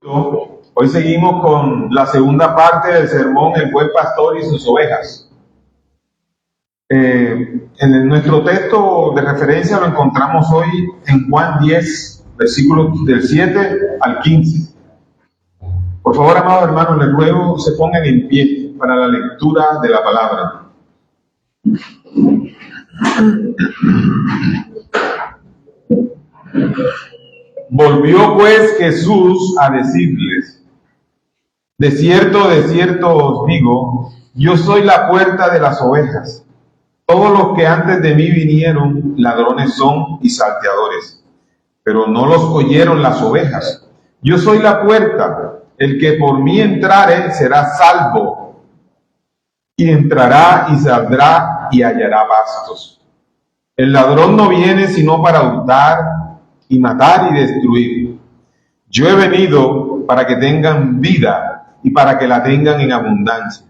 Hoy seguimos con la segunda parte del sermón El buen pastor y sus ovejas. Nuestro texto de referencia lo encontramos hoy en Juan 10, versículos del 7 al 15. Por favor, amados hermanos, les ruego se pongan en pie para la lectura de la palabra. Volvió pues Jesús a decirles: de cierto os digo, yo soy la puerta de las ovejas. Todos los que antes de mí vinieron, ladrones son y salteadores, pero no los oyeron las ovejas. Yo soy la puerta. El que por mí entrare será salvo, y entrará y saldrá y hallará pastos. El ladrón no viene sino para hurtar y matar y destruir. Yo he venido para que tengan vida y para que la tengan en abundancia.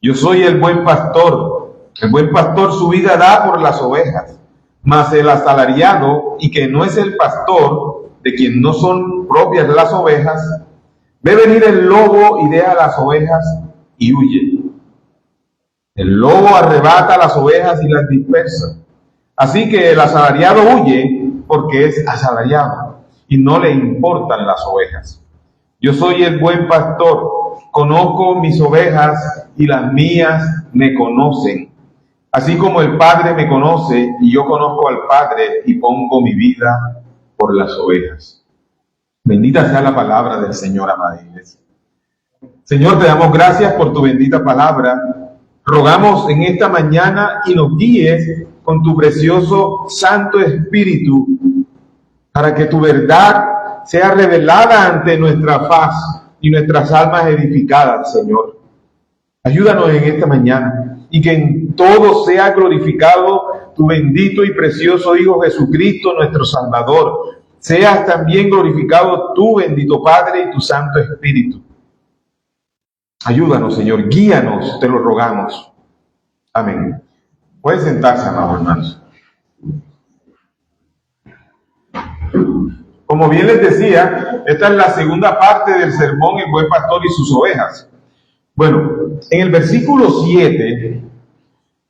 Yo soy el buen pastor. El buen pastor su vida da por las ovejas. Mas el asalariado, y que no es el pastor, de quien no son propias las ovejas, ve venir el lobo y deja las ovejas y huye. El lobo arrebata las ovejas y las dispersa. Así que el asalariado huye porque es asalariado y no le importan las ovejas. Yo soy el buen pastor, conozco mis ovejas y las mías me conocen. Así como el Padre me conoce y yo conozco al Padre y pongo mi vida por las ovejas. Bendita sea la palabra del Señor, amada iglesia. Señor, te damos gracias por tu bendita palabra. Rogamos en esta mañana y nos guíes con tu precioso Santo Espíritu para que tu verdad sea revelada ante nuestra faz y nuestras almas edificadas, Señor. Ayúdanos en esta mañana y que en todo sea glorificado tu bendito y precioso Hijo Jesucristo, nuestro Salvador. Seas también glorificado tu bendito Padre y tu Santo Espíritu. Ayúdanos, Señor, guíanos, te lo rogamos. Amén. Pueden sentarse, amados hermanos. Como bien les decía, esta es la segunda parte del sermón El buen pastor y sus ovejas. Bueno, en el versículo 7,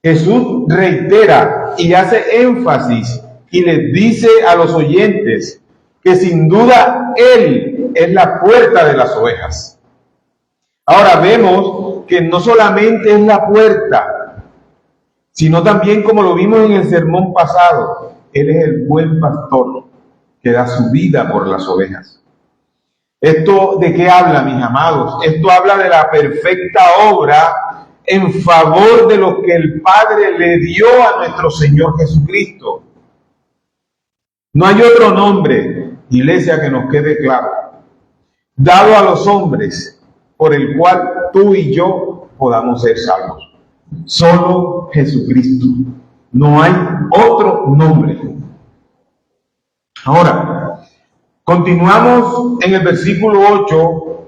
Jesús reitera y hace énfasis y les dice a los oyentes que sin duda Él es la puerta de las ovejas. Ahora vemos que no solamente es la puerta, sino también, como lo vimos en el sermón pasado, Él es el buen pastor que da su vida por las ovejas. ¿Esto de qué habla, mis amados? Esto habla de la perfecta obra en favor de lo que el Padre le dio a nuestro Señor Jesucristo. No hay otro nombre, iglesia, que nos quede claro, dado a los hombres por el cual tú y yo podamos ser salvos. Solo Jesucristo. No hay otro nombre. Ahora, continuamos en el versículo 8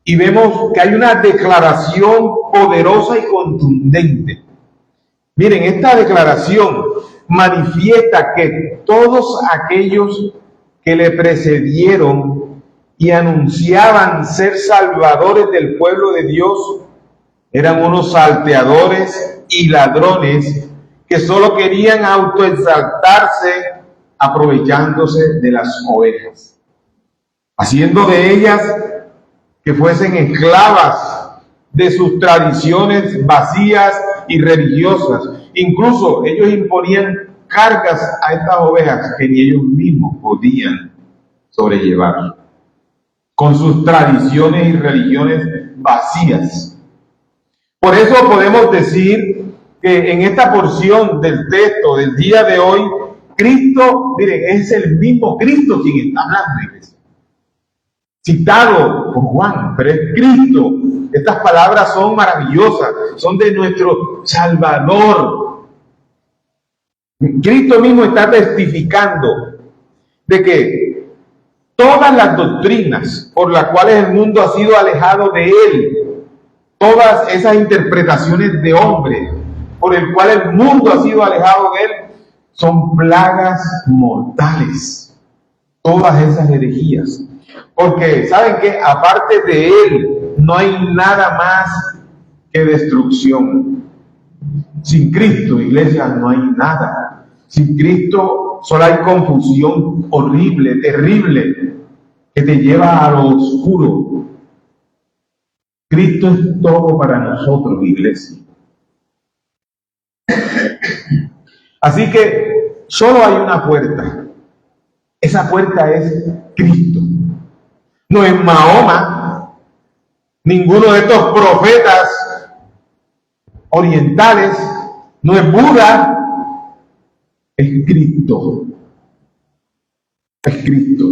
y vemos que hay una declaración poderosa y contundente. Miren, esta declaración manifiesta que todos aquellos que le precedieron y anunciaban ser salvadores del pueblo de Dios eran unos salteadores y ladrones que solo querían autoexaltarse aprovechándose de las ovejas, haciendo de ellas que fuesen esclavas de sus tradiciones vacías y religiosas. Incluso ellos imponían cargas a estas ovejas que ni ellos mismos podían sobrellevar, con sus tradiciones y religiones vacías. Por eso podemos decir que en esta porción del texto del día de hoy, Cristo, miren, es el mismo Cristo quien está hablando, iglesia. Citado por Juan, pero es Cristo. Estas palabras son maravillosas, son de nuestro Salvador. Cristo mismo está testificando de que todas las doctrinas por las cuales el mundo ha sido alejado de Él, todas esas interpretaciones de hombre por el cual el mundo ha sido alejado de Él, son plagas mortales. Todas esas herejías. Porque, ¿saben qué? Aparte de Él, no hay nada más que destrucción. Sin Cristo, iglesia, no hay nada. Sin Cristo solo hay confusión horrible, terrible, que te lleva a lo oscuro. Cristo es todo para nosotros, iglesia. Así que solo hay una puerta. Esa puerta es Cristo. No es Mahoma, ninguno de estos profetas orientales, no es Buda, es Cristo. Es Cristo.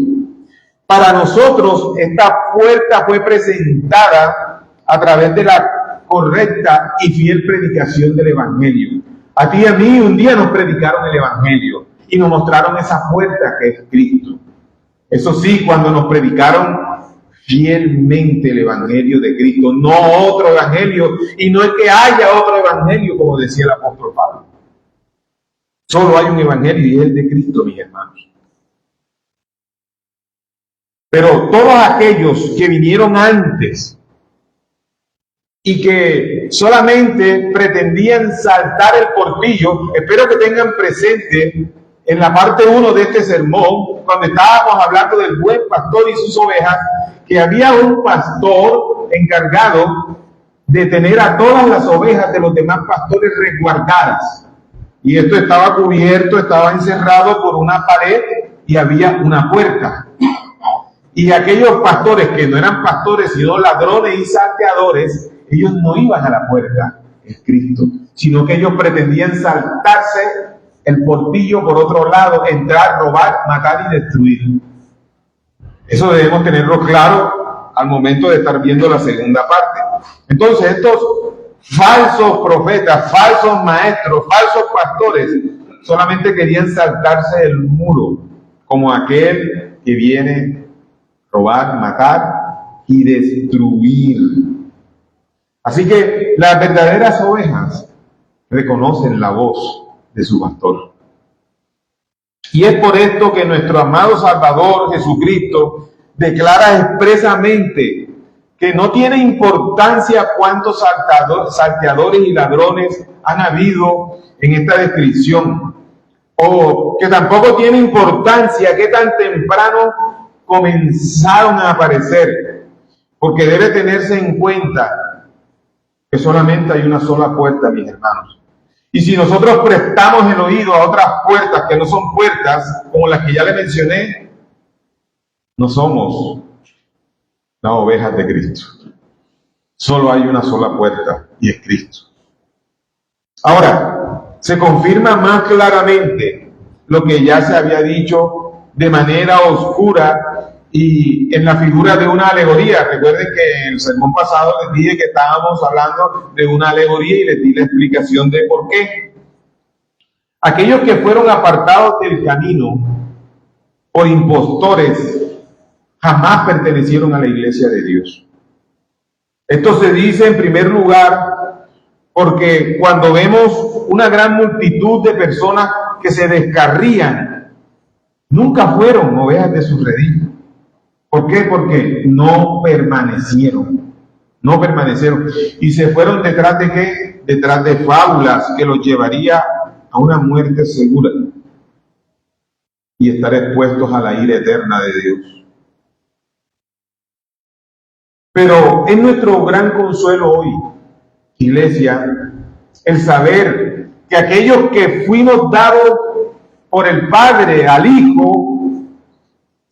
Para nosotros esta puerta fue presentada a través de la correcta y fiel predicación del Evangelio. A ti y a mí un día nos predicaron el Evangelio y nos mostraron esa puerta que es Cristo. Eso sí, cuando nos predicaron fielmente el Evangelio de Cristo, no otro Evangelio, y no es que haya otro Evangelio, como decía el apóstol Pablo. Solo hay un Evangelio y es el de Cristo, mis hermanos. Pero todos aquellos que vinieron antes y que solamente pretendían saltar el portillo, espero que tengan presente en la parte 1 de este sermón, cuando estábamos hablando del buen pastor y sus ovejas, que había un pastor encargado de tener a todas las ovejas de los demás pastores resguardadas. Y esto estaba cubierto, estaba encerrado por una pared y había una puerta. Y aquellos pastores que no eran pastores, sino ladrones y salteadores, ellos no iban a la puerta, es Cristo, sino que ellos pretendían saltarse el portillo por otro lado, entrar, robar, matar y destruir. Eso debemos tenerlo claro al momento de estar viendo la segunda parte. Entonces, estos falsos profetas, falsos maestros, falsos pastores, solamente querían saltarse el muro, como aquel que viene a robar, matar y destruir. Así que las verdaderas ovejas reconocen la voz de su pastor. Y es por esto que nuestro amado Salvador Jesucristo declara expresamente que no tiene importancia cuántos salteadores y ladrones han habido en esta descripción, o que tampoco tiene importancia qué tan temprano comenzaron a aparecer, porque debe tenerse en cuenta que solamente hay una sola puerta, mis hermanos. Y si nosotros prestamos el oído a otras puertas que no son puertas, como las que ya le mencioné, no somos las ovejas de Cristo. Solo hay una sola puerta y es Cristo. Ahora, se confirma más claramente lo que ya se había dicho de manera oscura y en la figura de una alegoría. Recuerden que en el sermón pasado les dije que estábamos hablando de una alegoría y les di la explicación de por qué. Aquellos que fueron apartados del camino por impostores jamás pertenecieron a la iglesia de Dios. Esto se dice en primer lugar porque cuando vemos una gran multitud de personas que se descarrían, nunca fueron ovejas de su redil. ¿Por qué? Porque no permanecieron. No permanecieron. Y se fueron detrás de ¿qué? Detrás de fábulas que los llevaría a una muerte segura y estar expuestos a la ira eterna de Dios. Pero es nuestro gran consuelo hoy, iglesia, el saber que aquellos que fuimos dados por el Padre al Hijo,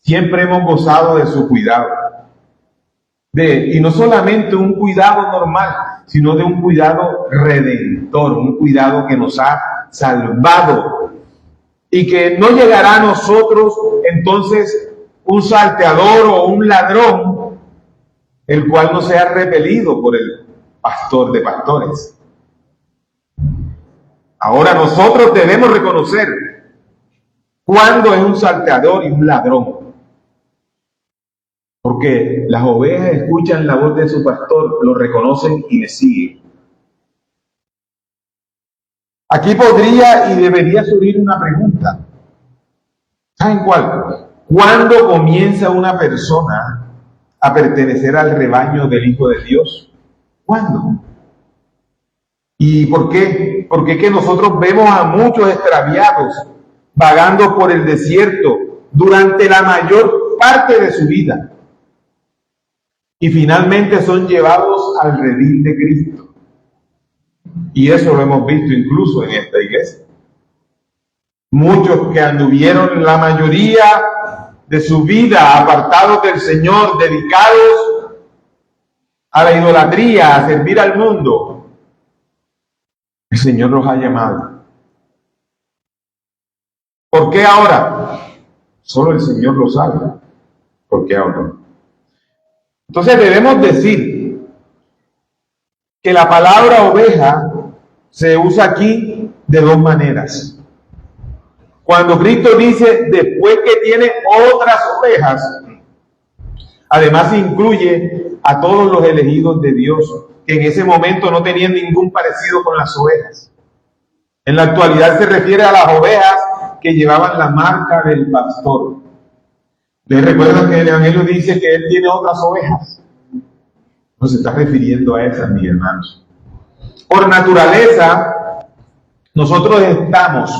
siempre hemos gozado de su cuidado. Y no solamente un cuidado normal, sino de un cuidado redentor, un cuidado que nos ha salvado y que no llegará a nosotros entonces un salteador o un ladrón, el cual no sea repelido por el pastor de pastores. Ahora nosotros debemos reconocer cuándo es un salteador y un ladrón. Porque las ovejas escuchan la voz de su pastor, lo reconocen y le siguen. Aquí podría y debería surgir una pregunta. ¿Saben cuál? ¿Cuándo comienza una persona a pertenecer al rebaño del Hijo de Dios? ¿Cuándo? ¿Y por qué? Porque es que nosotros vemos a muchos extraviados vagando por el desierto durante la mayor parte de su vida. Y finalmente son llevados al redil de Cristo. Y eso lo hemos visto incluso en esta iglesia. Muchos que anduvieron la mayoría de su vida apartados del Señor, dedicados a la idolatría, a servir al mundo, el Señor los ha llamado. ¿Por qué ahora? Solo el Señor lo sabe. ¿Por qué ahora? Entonces debemos decir que la palabra oveja se usa aquí de dos maneras. Cuando Cristo dice después que tiene otras ovejas, además incluye a todos los elegidos de Dios, que en ese momento no tenían ningún parecido con las ovejas. En la actualidad se refiere a las ovejas que llevaban la marca del pastor. ¿Les recuerdan que el Evangelio dice que él tiene otras ovejas? No se está refiriendo a esas, mis hermanos. Por naturaleza, nosotros estamos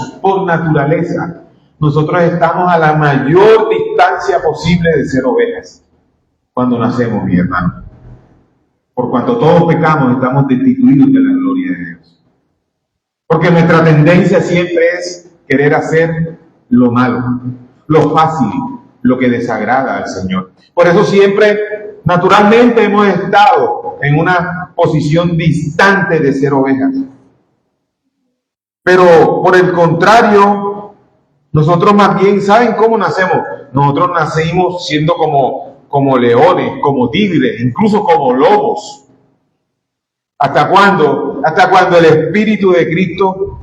a la mayor distancia posible de ser ovejas cuando nacemos, mi hermano. Por cuanto todos pecamos, estamos destituidos de la gloria de Dios. Porque nuestra tendencia siempre es querer hacer lo malo, lo fácil, lo que desagrada al Señor. Por eso siempre, naturalmente, hemos estado en una posición distante de ser ovejas. Pero por el contrario, nosotros más bien, ¿saben cómo nacemos? Nosotros nacimos siendo como leones, como tigres, incluso como lobos. ¿Hasta cuándo? Hasta cuando el Espíritu de Cristo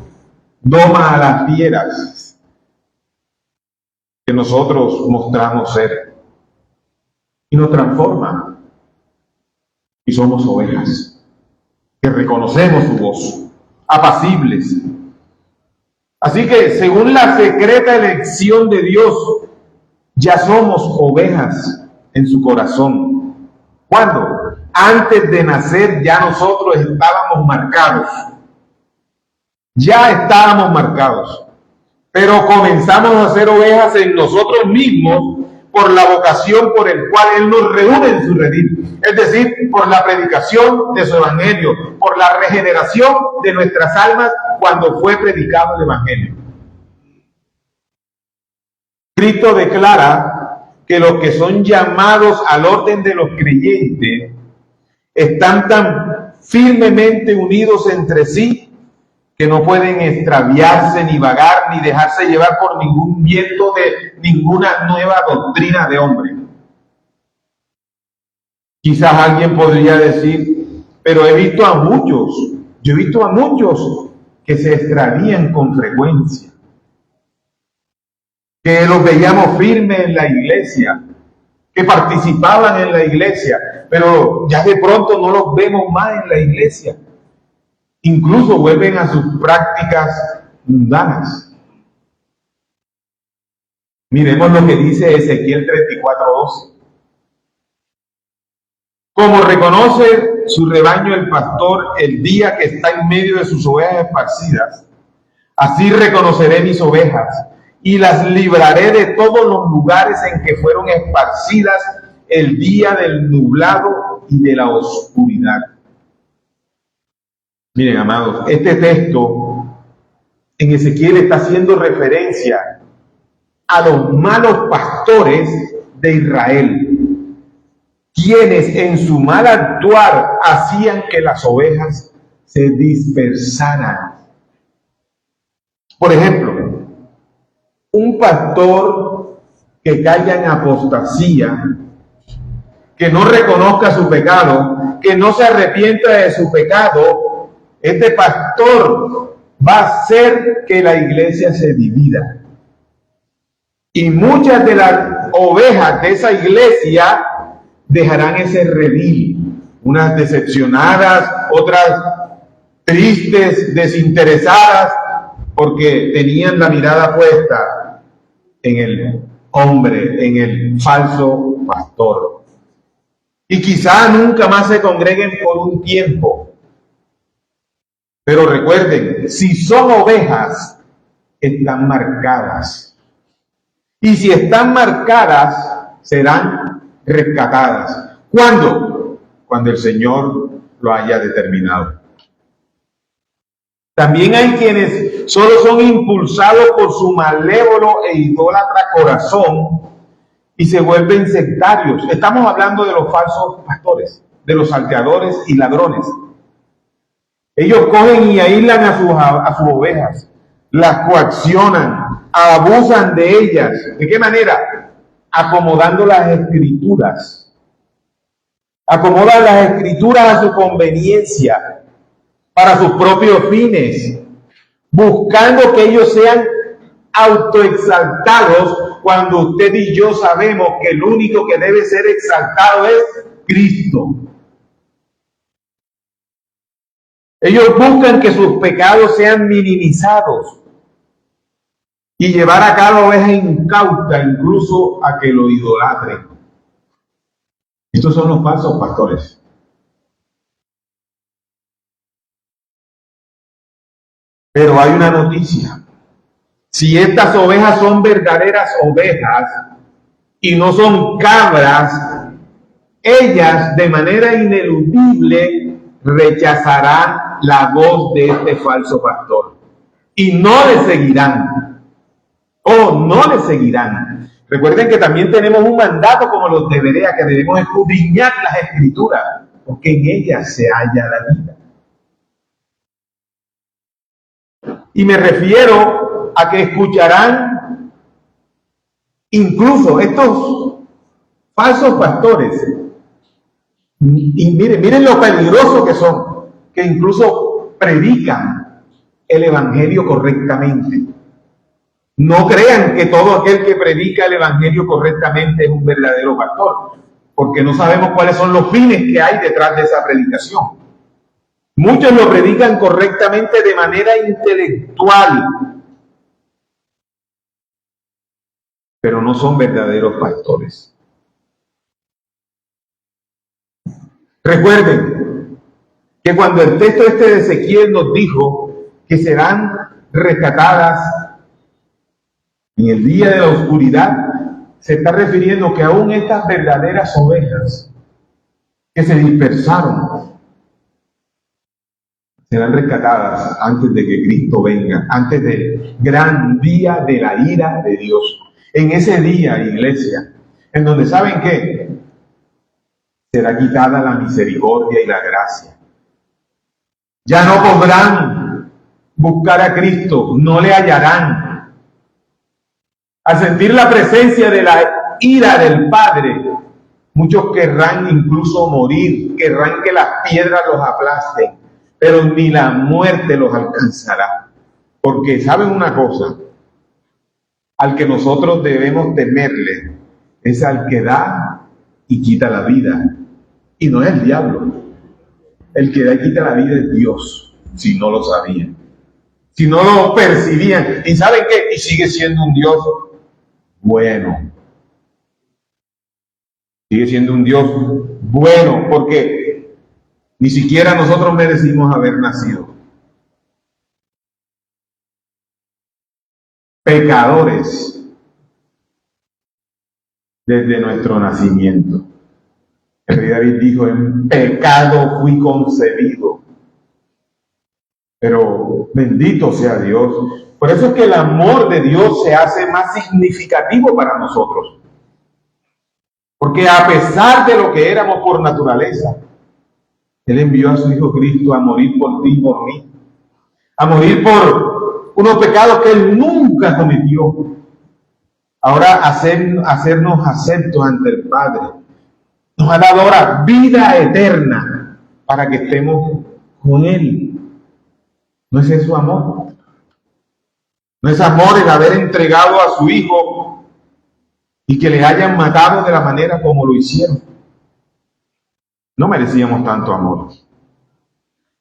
doma a las fieras que nosotros mostramos ser y nos transforma. Y somos ovejas que reconocemos su voz, apacibles. Así que, según la secreta elección de Dios, ya somos ovejas en su corazón. ¿Cuándo? Antes de nacer ya nosotros estábamos marcados. Ya estábamos marcados. Pero comenzamos a ser ovejas en nosotros mismos por la vocación por el cual Él nos reúne en su redil. Es decir, por la predicación de su evangelio, por la regeneración de nuestras almas cuando fue predicado el evangelio. Cristo declara que los que son llamados al orden de los creyentes están tan firmemente unidos entre sí que no pueden extraviarse, ni vagar, ni dejarse llevar por ningún viento de ninguna nueva doctrina de hombre. Quizás alguien podría decir, pero yo he visto a muchos que se extravían con frecuencia, que los veíamos firmes en la iglesia, que participaban en la iglesia, pero ya de pronto no los vemos más en la iglesia. Incluso vuelven a sus prácticas mundanas. Miremos lo que dice Ezequiel 34:12. Como reconoce su rebaño el pastor el día que está en medio de sus ovejas esparcidas, así reconoceré mis ovejas y las libraré de todos los lugares en que fueron esparcidas el día del nublado y de la oscuridad. Miren, amados, este texto en Ezequiel está haciendo referencia a los malos pastores de Israel, quienes en su mal actuar hacían que las ovejas se dispersaran. Por ejemplo, un pastor que caiga en apostasía, que no reconozca su pecado, que no se arrepienta de su pecado, este pastor va a hacer que la iglesia se divida. Y muchas de las ovejas de esa iglesia dejarán ese redil, unas decepcionadas, otras tristes, desinteresadas, porque tenían la mirada puesta en el hombre, en el falso pastor. Y quizá nunca más se congreguen por un tiempo. Pero recuerden, si son ovejas, están marcadas. Y si están marcadas, serán rescatadas. ¿Cuándo? Cuando el Señor lo haya determinado. También hay quienes solo son impulsados por su malévolo e idólatra corazón y se vuelven sectarios. Estamos hablando de los falsos pastores, de los salteadores y ladrones. Ellos cogen y aíslan a sus ovejas, las coaccionan, abusan de ellas. ¿De qué manera? Acomodando las escrituras. Acomodan las escrituras a su conveniencia, para sus propios fines, buscando que ellos sean autoexaltados, cuando usted y yo sabemos que el único que debe ser exaltado es Cristo. Ellos buscan que sus pecados sean minimizados y llevar a cada oveja incauta incluso a que lo idolatren. Estos son los falsos pastores. Pero hay una noticia. Si estas ovejas son verdaderas ovejas y no son cabras, ellas de manera ineludible rechazarán la voz de este falso pastor y no le seguirán. No le seguirán. Recuerden que también tenemos un mandato como los de Berea, que debemos escudriñar las escrituras, porque en ellas se halla la vida. Y me refiero a que escucharán incluso estos falsos pastores. Y miren lo peligroso que son, que incluso predican el evangelio correctamente. No crean que todo aquel que predica el evangelio correctamente es un verdadero pastor, porque no sabemos cuáles son los fines que hay detrás de esa predicación. Muchos lo predican correctamente de manera intelectual, pero no son verdaderos pastores. Recuerden que cuando el texto de Ezequiel nos dijo que serán rescatadas en el día de la oscuridad, se está refiriendo que aún estas verdaderas ovejas que se dispersaron serán rescatadas antes de que Cristo venga, antes del gran día de la ira de Dios. En ese día, iglesia, en donde ¿saben qué? Será quitada la misericordia y la gracia. Ya no podrán buscar a Cristo, no le hallarán. Al sentir la presencia de la ira del Padre, muchos querrán incluso morir, querrán que las piedras los aplasten, pero ni la muerte los alcanzará. Porque ¿saben una cosa? Al que nosotros debemos temerle es al que da y quita la vida. Y no es el diablo. El que da y quita la vida es Dios, si no lo sabían. Si no lo percibían. ¿Y saben qué? Y sigue siendo un Dios bueno. Sigue siendo un Dios bueno, porque ni siquiera nosotros merecimos haber nacido. Pecadores desde nuestro nacimiento. El rey David dijo: en pecado fui concebido. Pero bendito sea Dios. Por eso es que el amor de Dios se hace más significativo para nosotros. Porque a pesar de lo que éramos por naturaleza, Él envió a su Hijo Cristo a morir por ti y por mí. A morir por unos pecados que Él nunca cometió. Ahora hacernos aceptos ante el Padre. Nos ha dado ahora vida eterna para que estemos con Él. ¿No es eso amor? ¿No es amor el haber entregado a su Hijo y que le hayan matado de la manera como lo hicieron? No merecíamos tanto amor.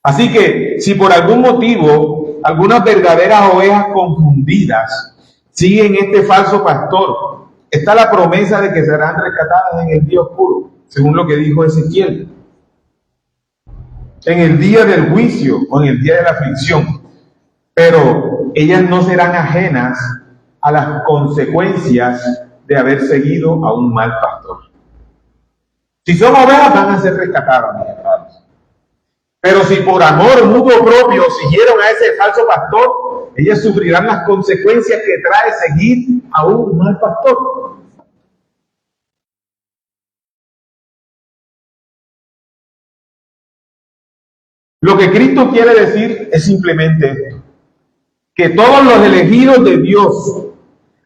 Así que si por algún motivo algunas verdaderas ovejas confundidas siguen este falso pastor está la promesa de que serán rescatadas en el día oscuro, según lo que dijo Ezequiel. En el día del juicio o en el día de la aflicción. Pero ellas no serán ajenas a las consecuencias de haber seguido a un mal pastor. Si son ovejas, van a ser rescatadas, mis hermanos. Pero si por amor mutuo propio siguieron a ese falso pastor, ellas sufrirán las consecuencias que trae seguir a un mal pastor. Lo que Cristo quiere decir es simplemente esto: que todos los elegidos de Dios,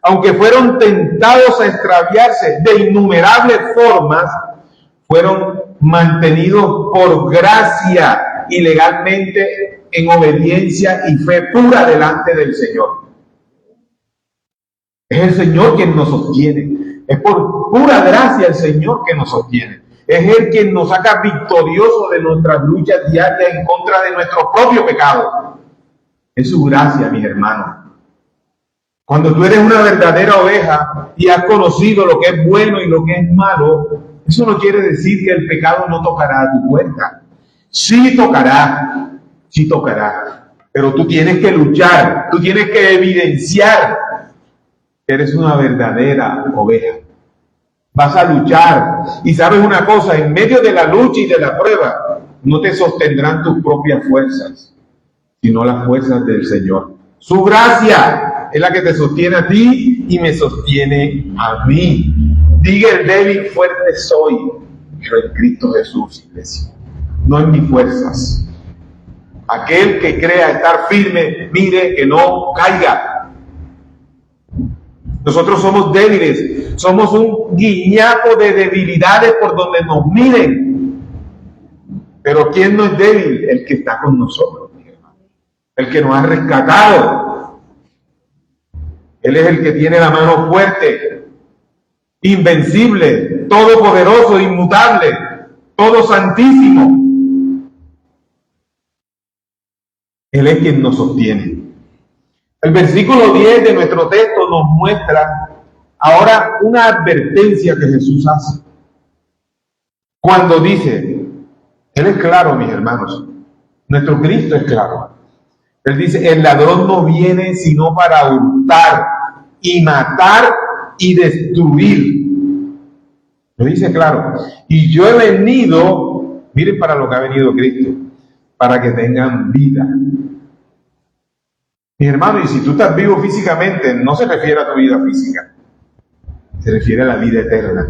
aunque fueron tentados a extraviarse de innumerables formas, fueron mantenidos por gracia y legalmente en obediencia y fe pura delante del Señor. Es el Señor quien nos sostiene. Es por pura gracia el Señor que nos sostiene. Es Él quien nos saca victoriosos de nuestras luchas diarias en contra de nuestro propio pecado. Es su gracia, mis hermanos. Cuando tú eres una verdadera oveja y has conocido lo que es bueno y lo que es malo, eso no quiere decir que el pecado no tocará a tu puerta. Sí tocará, pero tú tienes que luchar, tú tienes que evidenciar que eres una verdadera oveja. Vas a luchar, y sabes una cosa: en medio de la lucha y de la prueba, no te sostendrán tus propias fuerzas, sino las fuerzas del Señor. Su gracia es la que te sostiene a ti y me sostiene a mí. Diga el débil, fuerte soy, pero en Cristo Jesús, iglesia, no en mis fuerzas. Aquel que crea estar firme, mire que no caiga. Nosotros somos débiles, somos un guiñapo de debilidades por donde nos miren. Pero ¿quién no es débil? El que está con nosotros, mi hermano. El que nos ha rescatado. Él es el que tiene la mano fuerte, invencible, todopoderoso, inmutable, todo santísimo. Él es quien nos sostiene. El versículo 10 de nuestro texto nos muestra ahora una advertencia que Jesús hace. Cuando dice, Él es claro, mis hermanos, nuestro Cristo es claro. Él dice, el ladrón no viene sino para hurtar y matar y destruir. Lo dice claro. Y yo he venido, miren para lo que ha venido Cristo, para que tengan vida. Mi hermano, y si tú estás vivo físicamente, no se refiere a tu vida física, se refiere a la vida eterna.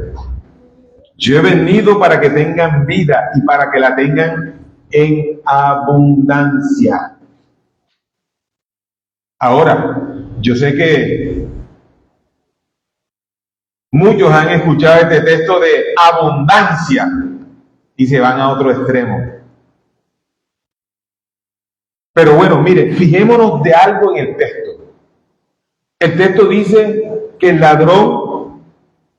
Yo he venido para que tengan vida y para que la tengan en abundancia. Ahora, yo sé que muchos han escuchado este texto de abundancia y se van a otro extremo. Pero bueno, mire, fijémonos de algo en el texto. El texto dice que el ladrón,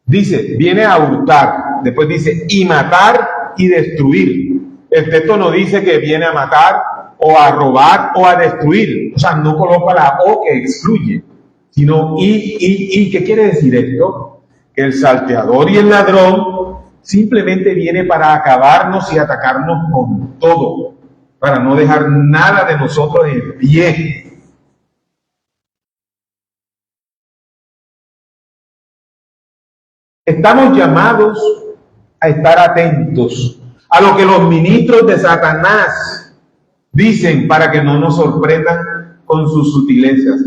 dice, viene a hurtar, después dice, y matar y destruir. El texto no dice que viene a matar o a robar o a destruir. O sea, no coloca la O que excluye, sino y. ¿Qué quiere decir esto? Que el salteador y el ladrón simplemente viene para acabarnos y atacarnos con todo, para no dejar nada de nosotros en pie. Estamos llamados a estar atentos a lo que los ministros de Satanás dicen para que no nos sorprendan con sus sutilezas.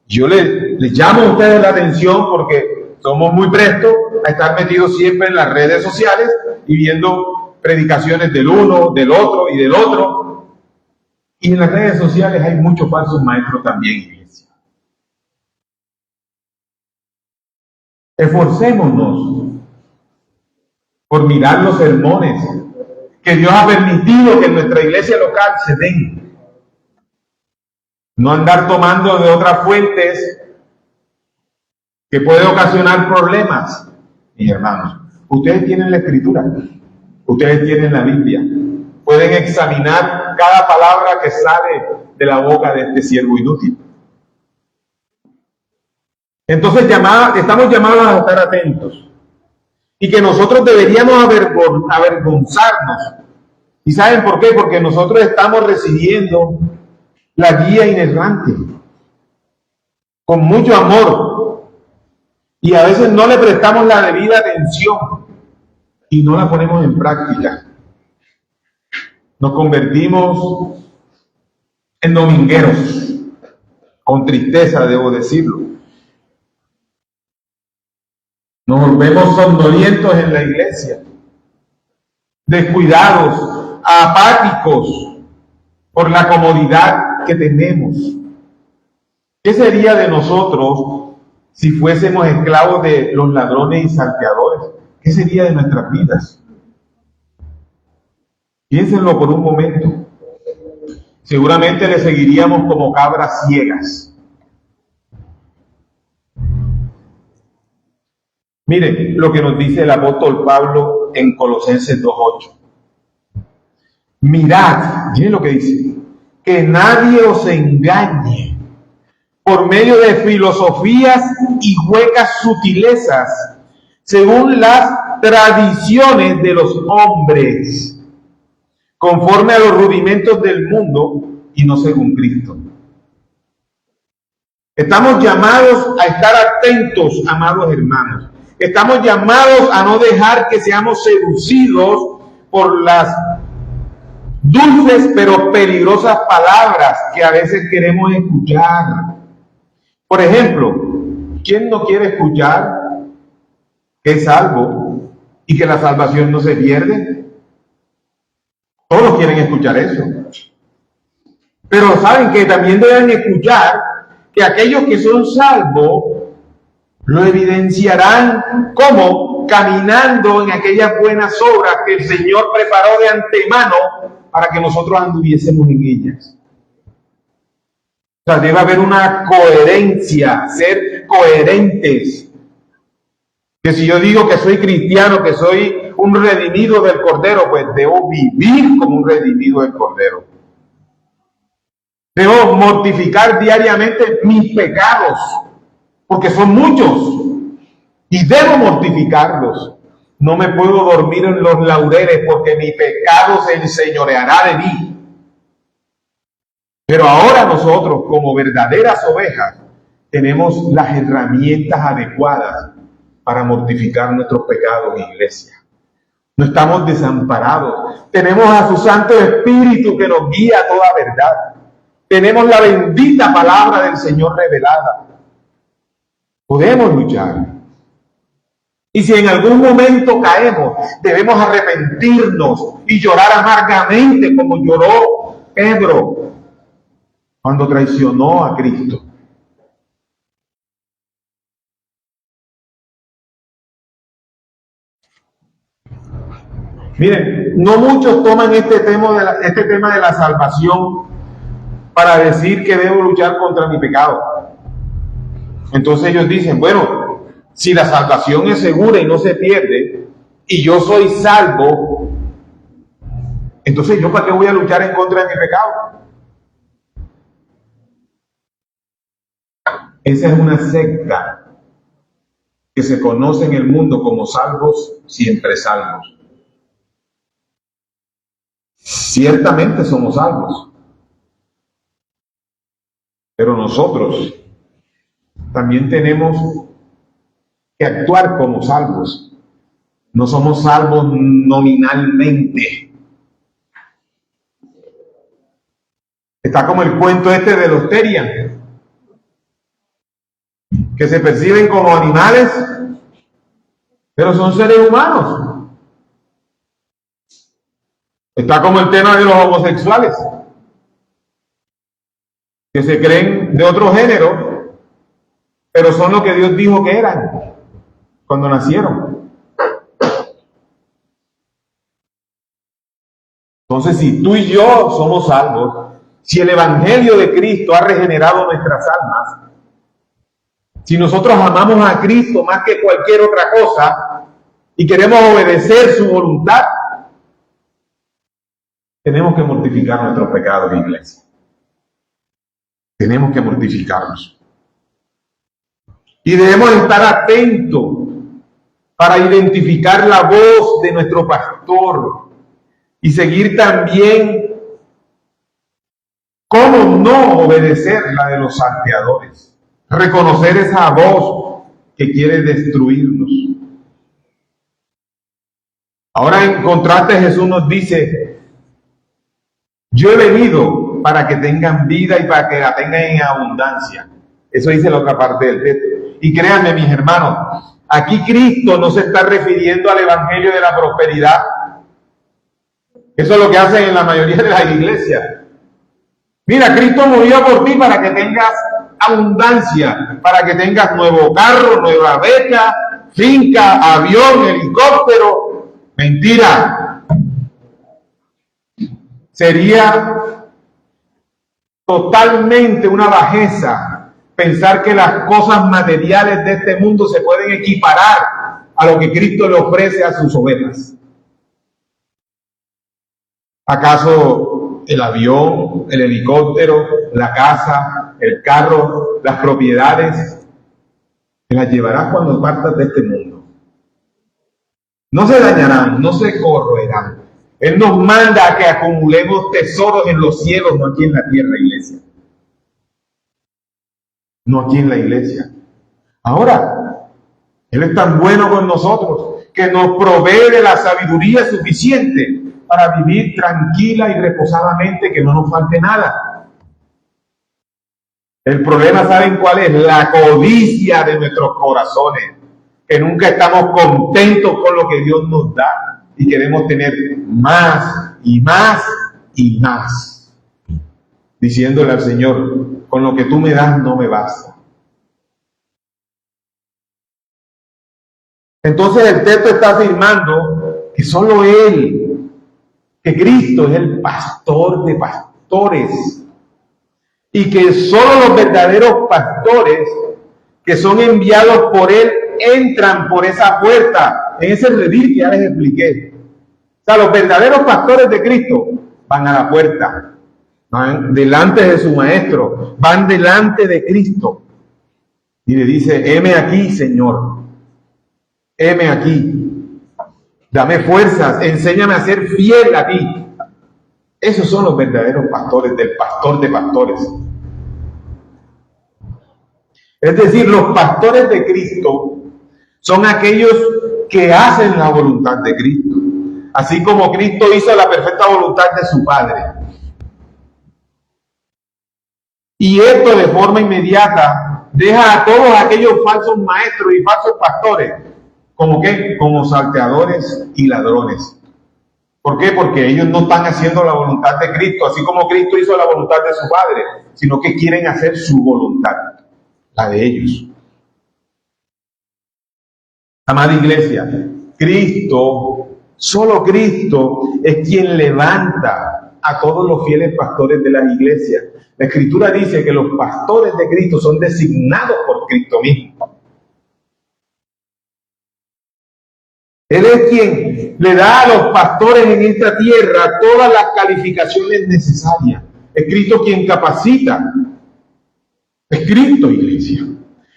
Yo les llamo a ustedes la atención porque somos muy prestos a estar metidos siempre en las redes sociales y viendo predicaciones del uno, del otro y del otro. Y en las redes sociales hay muchos falsos maestros también, iglesia. Esforcémonos por mirar los sermones que Dios ha permitido que en nuestra iglesia local se den. No andar tomando de otras fuentes que puede ocasionar problemas. Mis hermanos, ustedes tienen la Escritura, ustedes tienen la Biblia, pueden examinar cada palabra que sale de la boca de este siervo inútil. Entonces estamos llamados a estar atentos y que nosotros deberíamos avergonzarnos. ¿Y saben por qué? Porque nosotros estamos recibiendo la guía inerrante con mucho amor y a veces no le prestamos la debida atención y no la ponemos en práctica. Nos convertimos en domingueros, con tristeza debo decirlo. Nos volvemos somnolientos en la iglesia, descuidados, apáticos por la comodidad que tenemos. ¿Qué sería de nosotros si fuésemos esclavos de los ladrones y salteadores? ¿Qué sería de nuestras vidas? Piénsenlo por un momento. Seguramente le seguiríamos como cabras ciegas. Miren lo que nos dice el apóstol Pablo en Colosenses 2:8. Mirad, miren lo que dice, que nadie os engañe por medio de filosofías y huecas sutilezas, según las tradiciones de los hombres, conforme a los rudimentos del mundo y no según Cristo. Estamos llamados a estar atentos, amados hermanos. Estamos llamados a no dejar que seamos seducidos por las dulces pero peligrosas palabras que a veces queremos escuchar. Por ejemplo, ¿quién no quiere escuchar que es salvo y que la salvación no se pierde? Todos quieren escuchar eso. Pero saben que también deben escuchar que aquellos que son salvos lo evidenciarán como caminando en aquellas buenas obras que el Señor preparó de antemano para que nosotros anduviésemos en ellas. O sea, debe haber una coherencia, ser coherentes. Que si yo digo que soy cristiano, que soy un redimido del Cordero, pues debo vivir como un redimido del Cordero. Debo mortificar diariamente mis pecados, porque son muchos, y debo mortificarlos. No me puedo dormir en los laureles, porque mi pecado se enseñoreará de mí. Pero ahora nosotros, como verdaderas ovejas, tenemos las herramientas adecuadas para mortificar nuestros pecados, iglesia. No estamos desamparados. Tenemos a su Santo Espíritu que nos guía a toda verdad. Tenemos la bendita palabra del Señor revelada. Podemos luchar. Y si en algún momento caemos, debemos arrepentirnos y llorar amargamente como lloró Pedro cuando traicionó a Cristo. Miren, no muchos toman este tema de la salvación para decir que debo luchar contra mi pecado. Entonces ellos dicen, bueno, si la salvación es segura y no se pierde, y yo soy salvo, entonces ¿yo para qué voy a luchar en contra de mi pecado? Esa es una secta que se conoce en el mundo como salvos, siempre salvos. Ciertamente somos salvos, pero nosotros también tenemos que actuar como salvos. No somos salvos nominalmente. Está como el cuento este de los Terian, que se perciben como animales, pero son seres humanos. Está como el tema de los homosexuales, que se creen de otro género, pero son lo que Dios dijo que eran cuando nacieron. Entonces, si tú y yo somos salvos, si el Evangelio de Cristo ha regenerado nuestras almas, si nosotros amamos a Cristo más que cualquier otra cosa y queremos obedecer su voluntad, tenemos que mortificar nuestros pecados, iglesia. Tenemos que mortificarnos. Y debemos estar atentos para identificar la voz de nuestro pastor y seguir también cómo no obedecer la de los salteadores. Reconocer esa voz que quiere destruirnos. Ahora en contraste Jesús nos dice, yo he venido para que tengan vida y para que la tengan en abundancia. Eso dice la otra parte del texto. Y créanme, mis hermanos, aquí Cristo no se está refiriendo al evangelio de la prosperidad. Eso es lo que hacen en la mayoría de las iglesias. Mira, Cristo murió por ti para que tengas abundancia, para que tengas nuevo carro, nueva beca, finca, avión, helicóptero. Mentira. Sería totalmente una bajeza pensar que las cosas materiales de este mundo se pueden equiparar a lo que Cristo le ofrece a sus ovejas. ¿Acaso el avión, el helicóptero, la casa, el carro, las propiedades, te las llevarás cuando partas de este mundo? No se dañarán, no se corroerán. Él nos manda a que acumulemos tesoros en los cielos, no aquí en la tierra, iglesia. No aquí en la iglesia. Ahora, Él es tan bueno con nosotros que nos provee de la sabiduría suficiente para vivir tranquila y reposadamente, que no nos falte nada. El problema, ¿saben cuál es? La codicia de nuestros corazones, que nunca estamos contentos con lo que Dios nos da y queremos tener más y más y más, diciéndole al Señor, con lo que tú me das no me basta. Entonces el texto está afirmando que solo Él, que Cristo es el pastor de pastores, y que solo los verdaderos pastores que son enviados por Él entran por esa puerta, en ese redil que ya les expliqué. O sea, los verdaderos pastores de Cristo van a la puerta, van delante de su maestro, van delante de Cristo y le dice, heme aquí, Señor, heme aquí, dame fuerzas, enséñame a ser fiel a ti. Esos son los verdaderos pastores, del pastor de pastores. Es decir, los pastores de Cristo son aquellos que hacen la voluntad de Cristo, así como Cristo hizo la perfecta voluntad de su Padre. Y esto de forma inmediata deja a todos aquellos falsos maestros y falsos pastores, ¿como qué? Como salteadores y ladrones. ¿Por qué? Porque ellos no están haciendo la voluntad de Cristo, así como Cristo hizo la voluntad de su Padre, sino que quieren hacer su voluntad, la de ellos. Amada iglesia, Cristo, solo Cristo es quien levanta a todos los fieles pastores de las iglesias. La Escritura dice que los pastores de Cristo son designados por Cristo mismo. Él es quien le da a los pastores en esta tierra todas las calificaciones necesarias. Es Cristo quien capacita. Es Cristo, iglesia.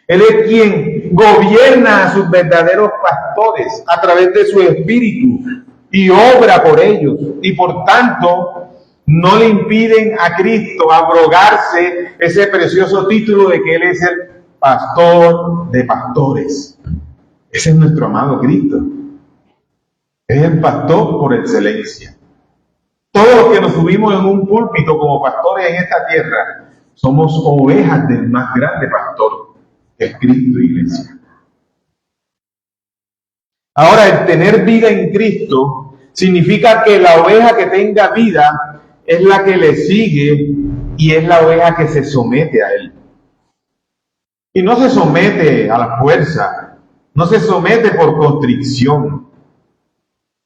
Él es quien gobierna a sus verdaderos pastores a través de su espíritu y obra por ellos. Y por tanto, no le impiden a Cristo abrogarse ese precioso título de que Él es el pastor de pastores. Ese es nuestro amado Cristo. Es el pastor por excelencia. Todos los que nos subimos en un púlpito como pastores en esta tierra somos ovejas del más grande pastor, que es Cristo, iglesia. Ahora, el tener vida en Cristo significa que la oveja que tenga vida es la que le sigue y es la oveja que se somete a Él. Y no se somete a la fuerza, no se somete por constricción,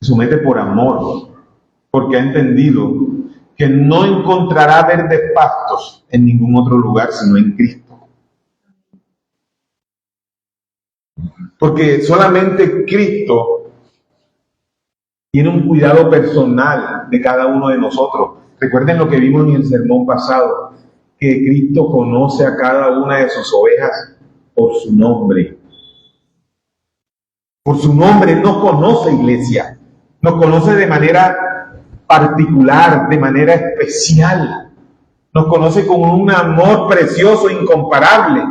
se somete por amor, porque ha entendido que no encontrará verdes pastos en ningún otro lugar sino en Cristo. Porque solamente Cristo tiene un cuidado personal de cada uno de nosotros. Recuerden lo que vimos en el sermón pasado, que Cristo conoce a cada una de sus ovejas por su nombre. Por su nombre nos conoce, iglesia. Nos conoce de manera particular, de manera especial. Nos conoce con un amor precioso, incomparable.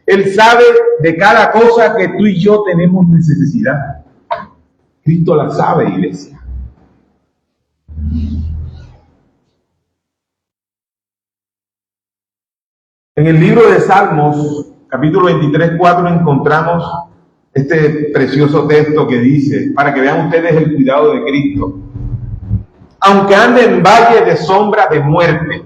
Él sabe de cada cosa que tú y yo tenemos necesidad. Cristo la sabe, iglesia. En el libro de Salmos, capítulo 23, 4, encontramos este precioso texto que dice, para que vean ustedes el cuidado de Cristo. Aunque ande en valle de sombra de muerte,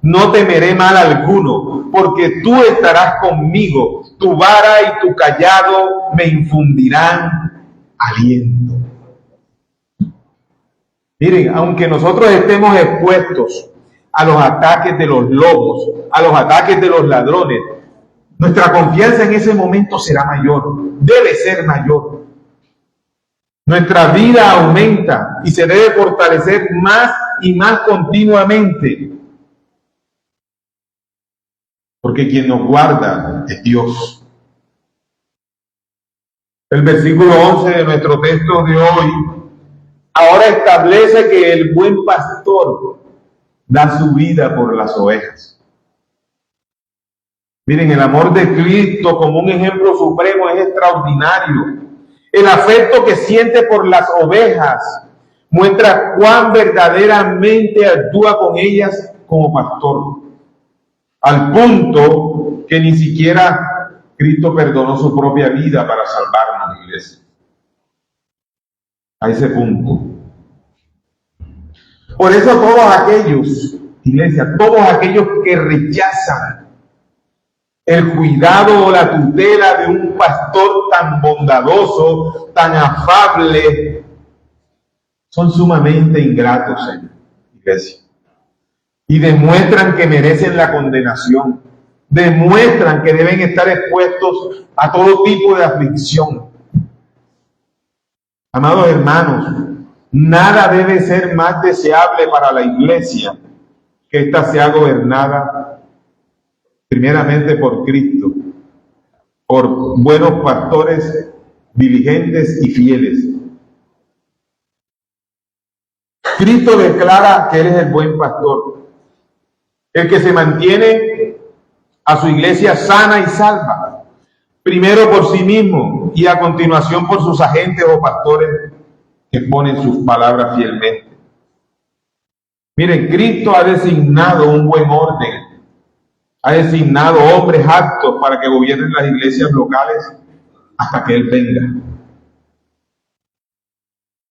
no temeré mal alguno, porque tú estarás conmigo, tu vara y tu cayado me infundirán aliento. Miren, aunque nosotros estemos expuestos a los ataques de los lobos, a los ataques de los ladrones, nuestra confianza en ese momento será mayor, debe ser mayor. Nuestra vida aumenta y se debe fortalecer más y más continuamente. Porque quien nos guarda es Dios. El versículo 11 de nuestro texto de hoy ahora establece que el buen pastor da su vida por las ovejas. Miren, el amor de Cristo como un ejemplo supremo es extraordinario. El afecto que siente por las ovejas muestra cuán verdaderamente actúa con ellas como pastor. Al punto que ni siquiera Cristo perdonó su propia vida para salvarnos, iglesia. A ese punto. Por eso todos aquellos, iglesia, todos aquellos que rechazan el cuidado o la tutela de un pastor tan bondadoso, tan afable, son sumamente ingratos, iglesia. Y demuestran que merecen la condenación. Demuestran que deben estar expuestos a todo tipo de aflicción. Amados hermanos, nada debe ser más deseable para la iglesia que ésta sea gobernada primeramente por Cristo, por buenos pastores diligentes y fieles. Cristo declara que Él es el buen pastor, el que se mantiene a su iglesia sana y salva, primero por sí mismo y a continuación por sus agentes o pastores que ponen sus palabras fielmente. Miren, Cristo ha designado un buen orden, ha designado hombres aptos para que gobiernen las iglesias locales hasta que Él venga.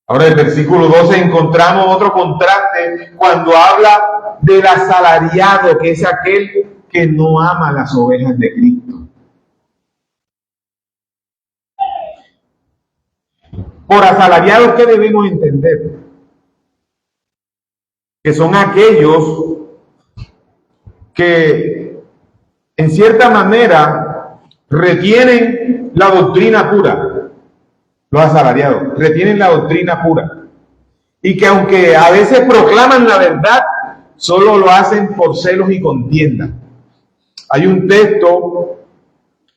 Ahora, en el versículo 12 encontramos otro contraste cuando habla del asalariado, que es aquel que no ama las ovejas de Cristo. Por asalariados, ¿qué debemos entender? Que son aquellos que en cierta manera retienen la doctrina pura. Los asalariados retienen la doctrina pura. Y que aunque a veces proclaman la verdad, solo lo hacen por celos y contienda. Hay un texto,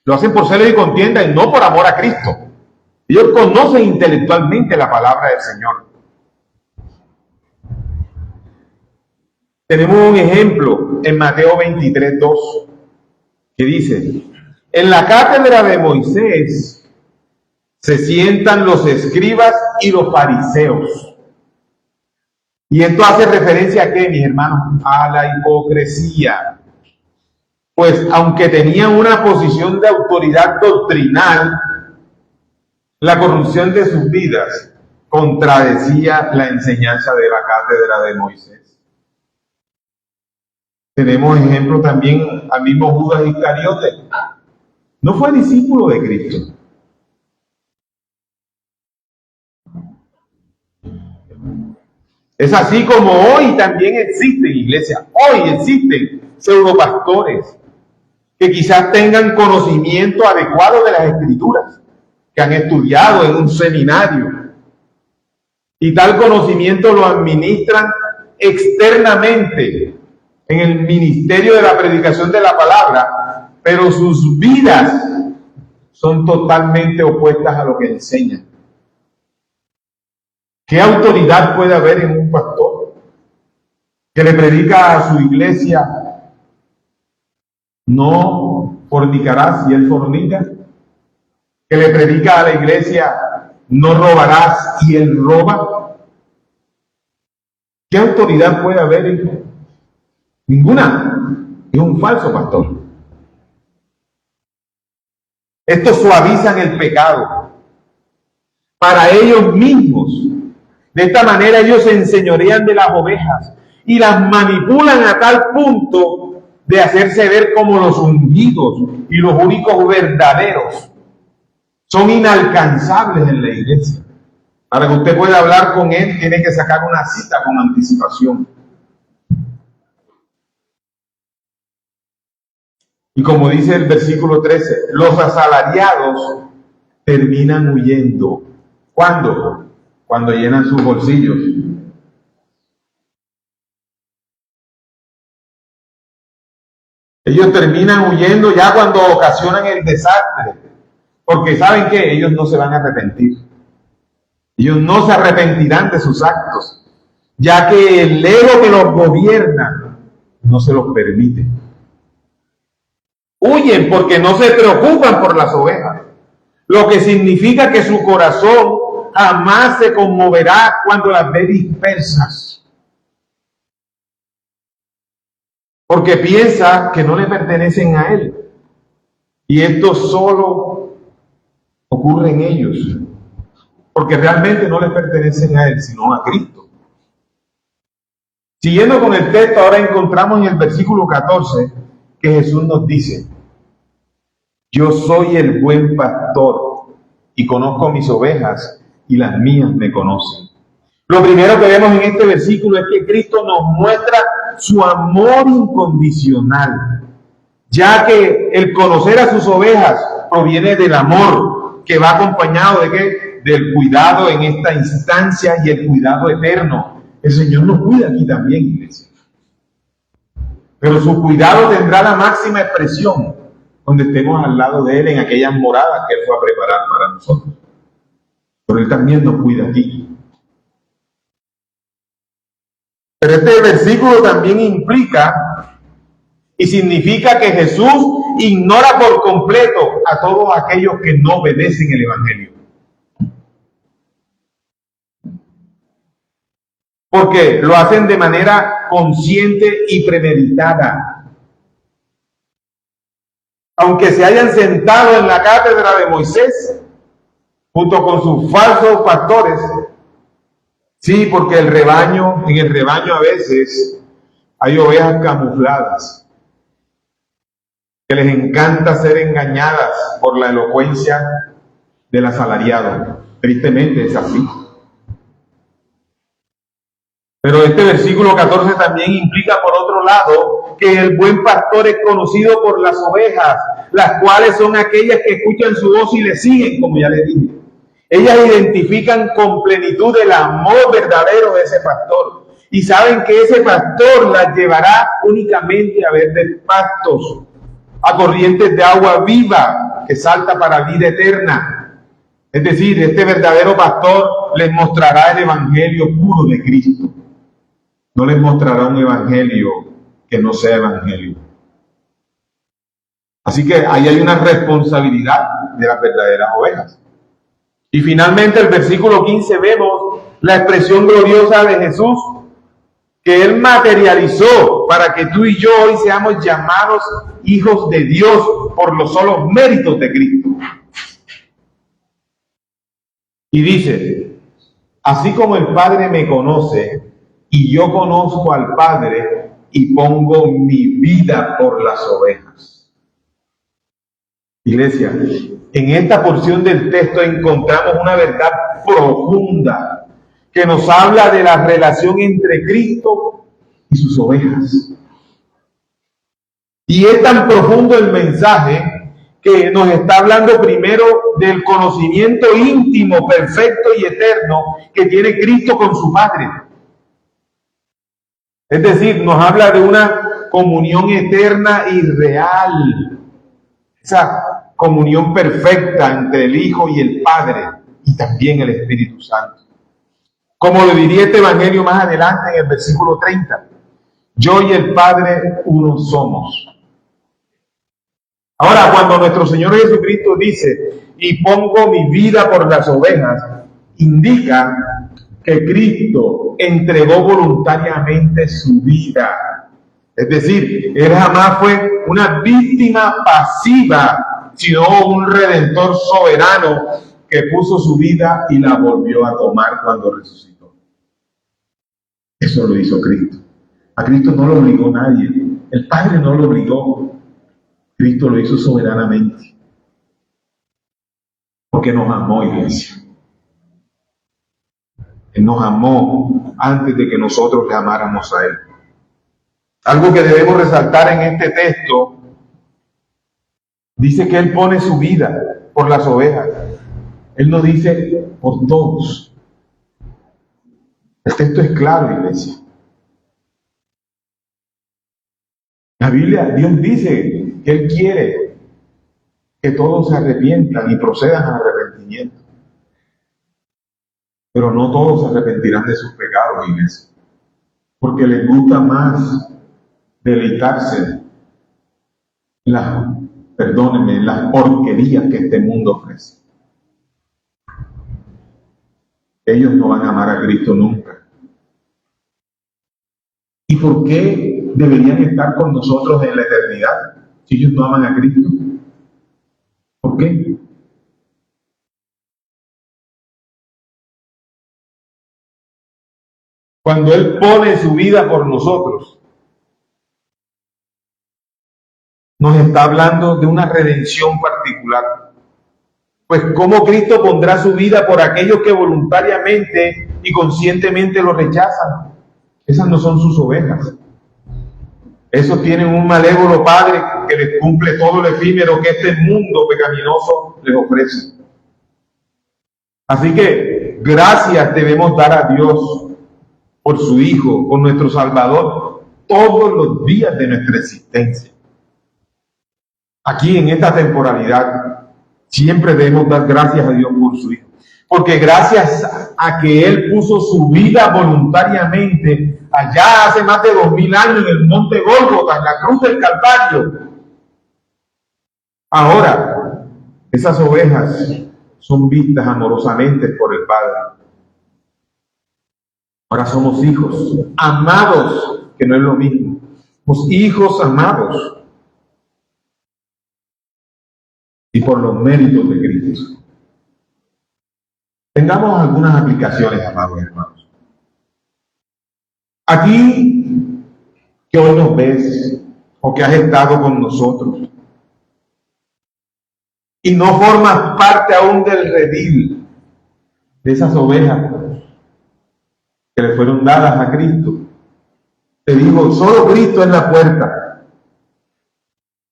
lo hacen por celos y contienda y no por amor a Cristo. Ellos conocen intelectualmente la palabra del Señor. Tenemos un ejemplo en Mateo 23, 2, que dice: en la cátedra de Moisés se sientan los escribas y los fariseos. Y esto hace referencia a ¿qué, mis hermanos? A la hipocresía. Pues aunque tenían una posición de autoridad doctrinal, la corrupción de sus vidas contradecía la enseñanza de la cátedra de Moisés. Tenemos ejemplo también al mismo Judas Iscariote. No fue discípulo de Cristo. Es así como hoy también existen, iglesia, hoy existen pseudopastores que quizás tengan conocimiento adecuado de las Escrituras, que han estudiado en un seminario, y tal conocimiento lo administran externamente en el ministerio de la predicación de la palabra, pero sus vidas son totalmente opuestas a lo que enseñan. ¿Qué autoridad puede haber en un pastor que le predica a su iglesia: no fornicarás y él fornica? Que le predica a la iglesia: no robarás y él roba. ¿Qué autoridad puede haber en él? Ninguna. Es un falso pastor. Estos suavizan el pecado para ellos mismos. De esta manera ellos se enseñorean de las ovejas y las manipulan a tal punto de hacerse ver como los ungidos y los únicos verdaderos. Son inalcanzables en la iglesia. Para que usted pueda hablar con él, tiene que sacar una cita con anticipación. Y como dice el versículo 13, los asalariados terminan huyendo. ¿Cuándo? Cuando llenan sus bolsillos. Ellos terminan huyendo ya cuando ocasionan el desastre, porque saben que ellos no se van a arrepentir. Ellos no se arrepentirán de sus actos, ya que el ego que los gobierna no se los permite. Huyen porque no se preocupan por las ovejas, lo que significa que su corazón jamás se conmoverá cuando las ve dispersas, porque piensa que no le pertenecen a él. Y esto solo ocurre en ellos, porque realmente no les pertenecen a él, sino a Cristo. Siguiendo con el texto, ahora encontramos en el versículo 14 que Jesús nos dice: yo soy el buen pastor y conozco mis ovejas y las mías me conocen. Lo primero que vemos en este versículo es que Cristo nos muestra su amor incondicional, ya que el conocer a sus ovejas proviene del amor que va acompañado de ¿qué? Del cuidado en esta instancia y el cuidado eterno. El Señor nos cuida aquí también, iglesia. Pero su cuidado tendrá la máxima expresión donde estemos al lado de Él en aquellas moradas que Él fue a preparar para nosotros. Pero Él también nos cuida aquí. Pero este versículo también implica y significa que Jesús ignora por completo a todos aquellos que no obedecen el Evangelio. Porque lo hacen de manera consciente y premeditada. Aunque se hayan sentado en la cátedra de Moisés, junto con sus falsos pastores, sí, porque en el rebaño a veces hay ovejas camufladas, que les encanta ser engañadas por la elocuencia del asalariado. Tristemente es así. Pero este versículo 14 también implica, por otro lado, que el buen pastor es conocido por las ovejas, las cuales son aquellas que escuchan su voz y le siguen, como ya les dije. Ellas identifican con plenitud el amor verdadero de ese pastor y saben que ese pastor las llevará únicamente a verdes pastos, a corrientes de agua viva que salta para vida eterna. Es decir, este verdadero pastor les mostrará el evangelio puro de Cristo. No les mostrará un evangelio que no sea evangelio. Así que ahí hay una responsabilidad de las verdaderas ovejas. Y finalmente, el versículo 15, vemos la expresión gloriosa de Jesús que Él materializó para que tú y yo hoy seamos llamados hijos de Dios por los solos méritos de Cristo. Y dice: así como el Padre me conoce y yo conozco al Padre y pongo mi vida por las ovejas. Iglesia, en esta porción del texto encontramos una verdad profunda que nos habla de la relación entre Cristo y sus ovejas. Y es tan profundo el mensaje que nos está hablando primero del conocimiento íntimo, perfecto y eterno que tiene Cristo con su Padre. Es decir, nos habla de una comunión eterna y real esa comunión perfecta entre el Hijo y el Padre y también el Espíritu Santo. Como lo diría este Evangelio más adelante en el versículo 30, yo y el Padre uno somos. Ahora, cuando nuestro Señor Jesucristo dice, y pongo mi vida por las ovejas, indica que Cristo entregó voluntariamente su vida. Es decir, Él jamás fue una víctima pasiva, sino un redentor soberano que puso su vida y la volvió a tomar cuando resucitó. Eso lo hizo Cristo. A Cristo no lo obligó nadie. El Padre no lo obligó. Cristo lo hizo soberanamente. Porque nos amó, iglesia. Él nos amó antes de que nosotros le amáramos a Él. Algo que debemos resaltar en este texto, dice que Él pone su vida por las ovejas. Él no dice por todos. El texto es claro, iglesia. La Biblia, Dios dice que Él quiere que todos se arrepientan y procedan al arrepentimiento. Pero no todos se arrepentirán de sus pecados, iglesia. Porque les gusta más deleitarse las porquerías que este mundo ofrece. Ellos no van a amar a Cristo nunca. ¿Y por qué deberían estar con nosotros en la eternidad si ellos no aman a Cristo? ¿Por qué? Cuando Él pone su vida por nosotros, nos está hablando de una redención particular. Pues ¿cómo Cristo pondrá su vida por aquellos que voluntariamente y conscientemente lo rechazan? Esas no son sus ovejas. Esos tienen un malévolo Padre que les cumple todo lo efímero que este mundo pecaminoso les ofrece. Así que gracias debemos dar a Dios por su Hijo, por nuestro Salvador, todos los días de nuestra existencia. Aquí en esta temporalidad siempre debemos dar gracias a Dios por su Hijo. Porque gracias a que Él puso su vida voluntariamente allá hace más de 2000 años en el monte Gólgota, en la cruz del Calvario, ahora esas ovejas son vistas amorosamente por el Padre. Ahora somos hijos amados, que no es lo mismo. Somos hijos amados. Y por los méritos de Cristo. Tengamos algunas aplicaciones, amados hermanos. Aquí, que hoy nos ves, o que has estado con nosotros, y no formas parte aún del redil de esas ovejas que le fueron dadas a Cristo. Te digo, solo Cristo es la puerta.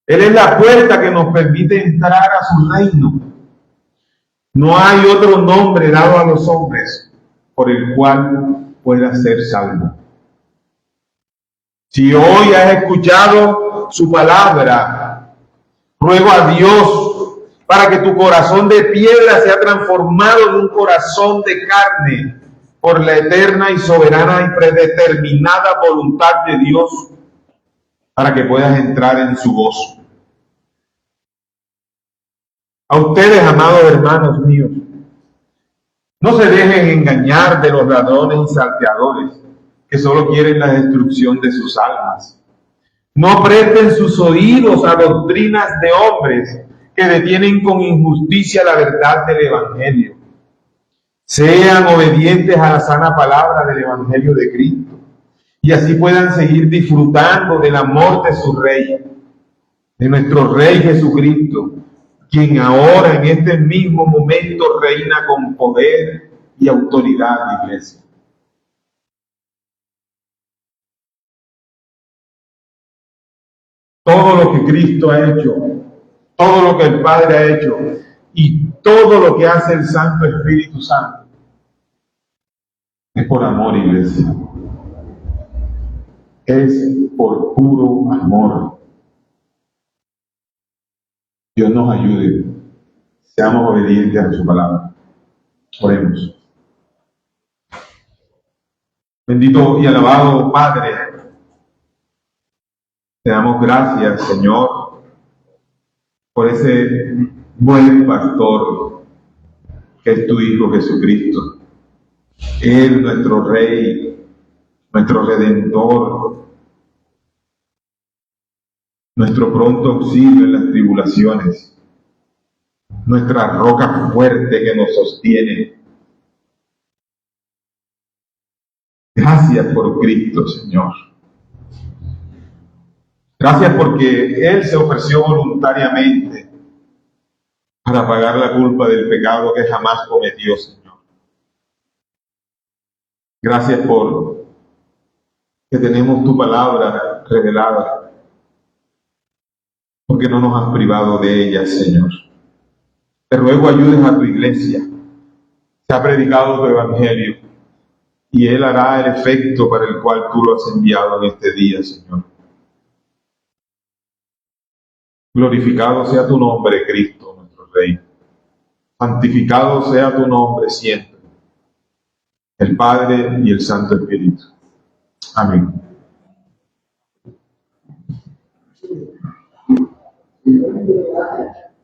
Él es la puerta que nos permite entrar a su reino. No hay otro nombre dado a los hombres por el cual pueda ser salvo. Si hoy has escuchado su palabra, ruego a Dios para que tu corazón de piedra sea transformado en un corazón de carne por la eterna y soberana y predeterminada voluntad de Dios, para que puedas entrar en su gozo. A ustedes, amados hermanos míos, no se dejen engañar de los ladrones y salteadores que solo quieren la destrucción de sus almas. No presten sus oídos a doctrinas de hombres que detienen con injusticia la verdad del Evangelio. Sean obedientes a la sana palabra del Evangelio de Cristo y así puedan seguir disfrutando del amor de su Rey, de nuestro Rey Jesucristo, quien ahora en este mismo momento reina con poder y autoridad, iglesia. Todo lo que Cristo ha hecho, todo lo que el Padre ha hecho y todo lo que hace el Santo Espíritu Santo es por amor, iglesia. Es por puro amor. Dios nos ayude. Seamos obedientes a su palabra. Oremos. Bendito y alabado Padre, te damos gracias, Señor, por ese buen pastor que es tu Hijo Jesucristo. Él, nuestro Rey, nuestro Redentor, nuestro pronto auxilio en las tribulaciones, nuestra roca fuerte que nos sostiene. Gracias por Cristo, Señor. Gracias porque Él se ofreció voluntariamente para pagar la culpa del pecado que jamás cometió, Señor. Gracias por que tenemos tu palabra revelada, porque no nos has privado de ella, Señor. Te ruego ayudes a tu iglesia. Se ha predicado tu evangelio y Él hará el efecto para el cual tú lo has enviado en este día, Señor. Glorificado sea tu nombre, Cristo, nuestro Rey. Santificado sea tu nombre siempre, el Padre y el Santo Espíritu. Amén.